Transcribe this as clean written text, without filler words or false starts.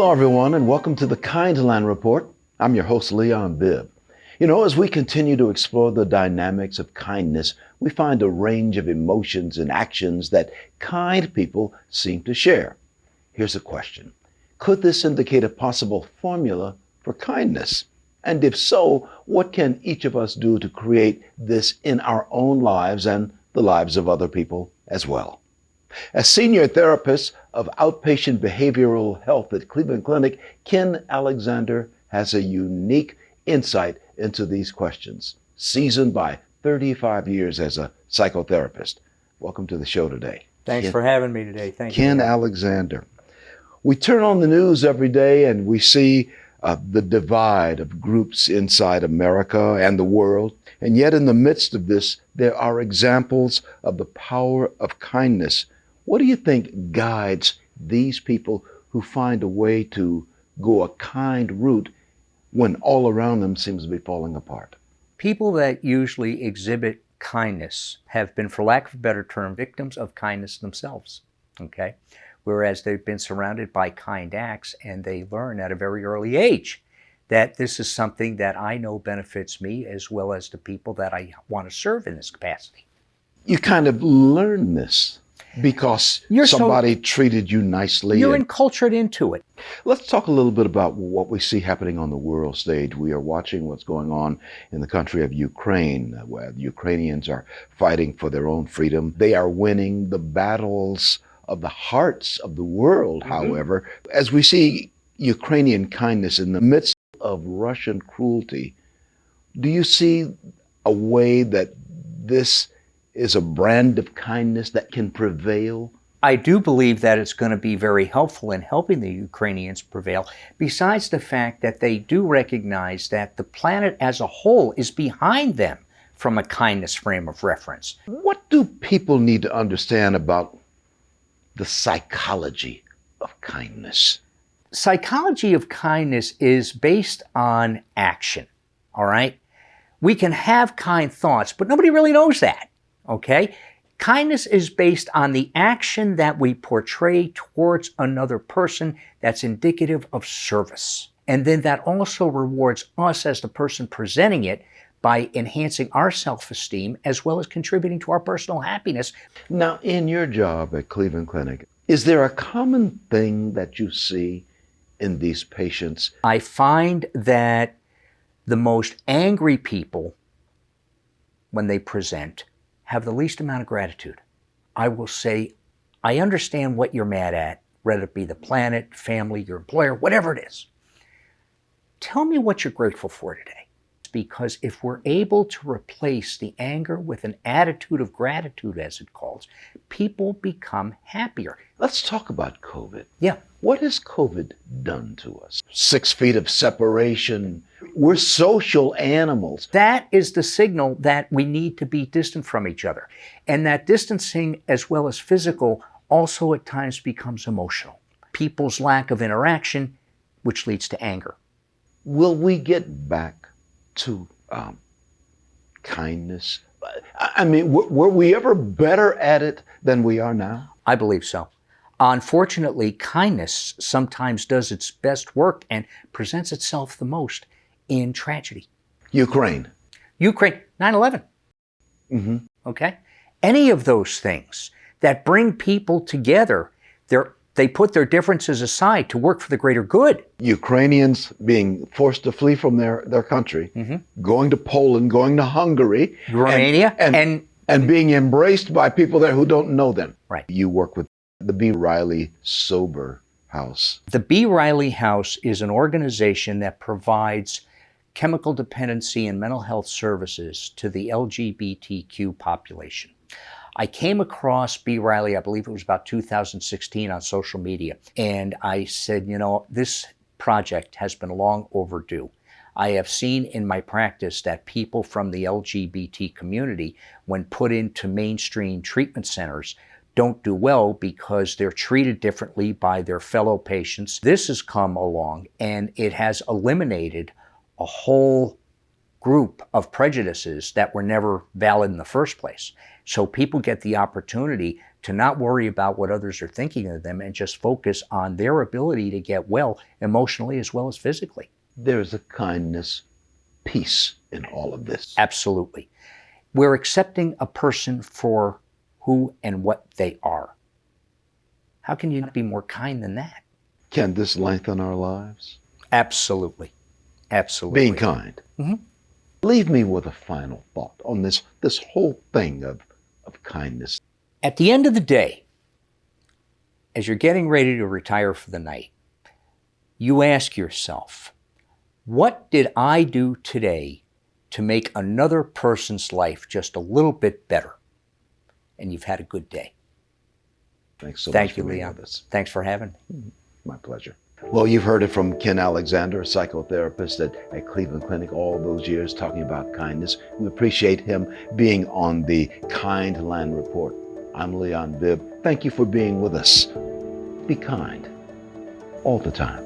Hello, everyone, and welcome to the Kindland Report. I'm your host, Leon Bibb. As we continue to explore the dynamics of kindness, we find a range of emotions and actions that kind people seem to share. Here's a question. Could this indicate a possible formula for kindness? And if so, what can each of us do to create this in our own lives and the lives of other people as well? As senior therapist of outpatient behavioral health at Cleveland Clinic, Ken Alexander has a unique insight into these questions, seasoned by 35 years as a psychotherapist. Welcome to the show today. Thanks for having me today. Thank you. Ken Alexander. We turn on the news every day and we see the divide of groups inside America and the world. And yet in the midst of this, there are examples of the power of kindness. What do you think guides these people who find a way to go a kind route when all around them seems to be falling apart? People that usually exhibit kindness have been, for lack of a better term, victims of kindness themselves, okay? Whereas they've been surrounded by kind acts and they learn at a very early age that this is something that I know benefits me as well as the people that I want to serve in this capacity. You kind of learn this because somebody treated you nicely. You're encultured into it. Let's talk a little bit about what we see happening on the world stage. We are watching what's going on in the country of Ukraine, where the Ukrainians are fighting for their own freedom. They are winning the battles of the hearts of the world, however. As we see Ukrainian kindness in the midst of Russian cruelty, do you see a way that this is a brand of kindness that can prevail? I do believe that it's going to be very helpful in helping the Ukrainians prevail, besides the fact that they do recognize that the planet as a whole is behind them from a kindness frame of reference. What do people need to understand about the psychology of kindness? Psychology of kindness is based on action, all right? We can have kind thoughts, but nobody really knows that, okay? Kindness is based on the action that we portray towards another person that's indicative of service. And then that also rewards us as the person presenting it by enhancing our self-esteem as well as contributing to our personal happiness. Now, in your job at Cleveland Clinic, is there a common thing that you see in these patients? I find that the most angry people, when they present, have the least amount of gratitude. I will say, I understand what you're mad at, whether it be the planet, family, your employer, whatever it is. Tell me what you're grateful for today. Because if we're able to replace the anger with an attitude of gratitude, as it calls, people become happier. Let's talk about COVID. Yeah. What has COVID done to us? 6 feet of separation. We're social animals. That is the signal that we need to be distant from each other. And that distancing, as well as physical, also at times becomes emotional. People's lack of interaction, which leads to anger. Will we get back to kindness? I mean, were we ever better at it than we are now? I believe so. Unfortunately, kindness sometimes does its best work and presents itself the most in tragedy. Ukraine, 9/11. Okay? Any of those things that bring people together, they put their differences aside to work for the greater good. Ukrainians being forced to flee from their country, going to Poland, going to Hungary, Romania, and being embraced by people there who don't know them. Right. You work with the B. Riley Sober House. The B. Riley House is an organization that provides chemical dependency and mental health services to the LGBTQ population. I came across B. Riley, I believe it was about 2016 on social media, and I said, this project has been long overdue. I have seen in my practice that people from the LGBT community, when put into mainstream treatment centers, don't do well because they're treated differently by their fellow patients. This has come along and it has eliminated a whole group of prejudices that were never valid in the first place. So people get the opportunity to not worry about what others are thinking of them and just focus on their ability to get well emotionally as well as physically. There's a kindness, peace in all of this. Absolutely. We're accepting a person for who and what they are. How can you not be more kind than that? Can this lengthen our lives? Absolutely. Absolutely. Being kind. Mhm. Leave me with a final thought on this whole thing of kindness. At the end of the day, as you're getting ready to retire for the night, you ask yourself, what did I do today to make another person's life just a little bit better? And you've had a good day. Thanks so Thank much you, for being Leon. with us. Thanks for having me. My pleasure. Well, you've heard it from Ken Alexander, a psychotherapist at Cleveland Clinic all those years, talking about kindness. We appreciate him being on the Kindland Report. I'm Leon Bibb. Thank you for being with us. Be kind all the time.